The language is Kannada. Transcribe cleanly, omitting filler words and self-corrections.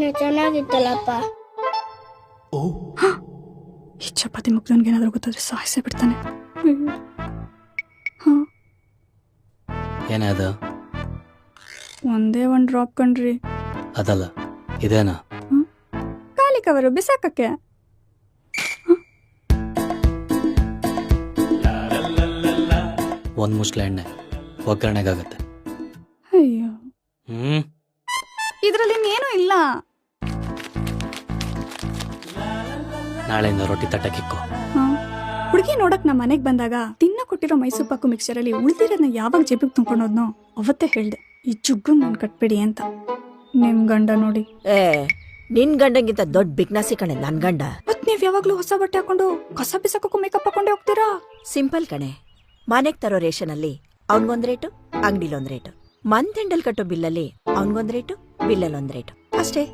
ಏನೇ ಚೆನ್ನಾಗಿತ್ತಲ್ಲಪ್ಪ. ಓ ಈ ಚಪಾತಿ ಮುಗ್ದನ್ಗೆ ಏನಾದರೂ ಗೊತ್ತಾದ್ರೆ ಸಾಯಿಸೇ ಬಿಡ್ತಾನೆ. ಹಾಂ ಏನಾದ? ಒಂದೇ ಒಂದು ಡ್ರಾಪ್ ಕಣ್ರಿ. ಅದಲ್ಲ, ಇದೇನಾ? ಖಾಲಿ ಕವರು ಬಿಸಾಕಕ್ಕೆ. ಒಂದು ಮುಸ್ಲೆ ಎಣ್ಣೆ ಒಗ್ಗರಣೆಗಾಗತ್ತೆ. ಅಯ್ಯೋ, ಇದರಲ್ಲಿ ಇನ್ನೇನು ಇಲ್ಲ. ನಾಳೆಯಿಂದ ರೊಟ್ಟಿ ತಟ್ಟಕ್ಕಿಕ್ಕೋ. ಹುಡುಗಿ ನೋಡಕ್ ನಮ್ಮ ಮನೆಗೆ ಬಂದಾಗ ತಿನ್ನ ಕೊಟ್ಟಿರೋ ಮೈಸೂರು ಪಾಕು ಮಿಕ್ಸರ್ ಅಲ್ಲಿ ಉಳಿದಿರೋದನ್ನ ಯಾವಾಗ ಜೇಬಿಗೆ ತುಂಬ್ಕೊಂಡೋದ್ನೋ ಅವತ್ತೇ ಹೇಳ್ದೆ, ಈ ಜುಗ್ಗು ನಾನು ಕಟ್ಬಿಡಿ ಅಂತ. ನಿಮ್ ಗಂಡ ನೋಡಿ, ನಿನ್ ಗಂಡಂಗಿಂತ ದೊಡ್ಡ ಬಿಗ್ನಾಸಿ ಕಣೆ ನನ್ ಗಂಡ. ಮತ್ ನೀವ್ ಯಾವಾಗ್ಲೂ ಹೊಸ ಬಟ್ಟೆ ಹಾಕೊಂಡು ಕಸ ಬಿಸಾಕಕ್ಕೂ ಮೇಕಪ್ ಹಾಕೊಂಡೇ ಹೋಗ್ತೀರಾ? ಸಿಂಪಲ್ ಕಣೆ. ಮನೆಗ್ ತರೋ ರೇಷನ್ ಅಲ್ಲಿ ಅವ್ನ್ಗೊಂದ್ ರೇಟು, ಅಂಗಡಿಲೊಂದ್ ರೇಟು. ಮಂತ್ ಎಂಡಲ್ ಕಟ್ಟೋ ಬಿಲ್ಲಲ್ಲಿ ಅವ್ನ್ಗೊಂದ್ ರೇಟು, ಬಿಲ್ಲಲ್ಲಿ ಒಂದ್ ರೇಟು ಅಷ್ಟೇ.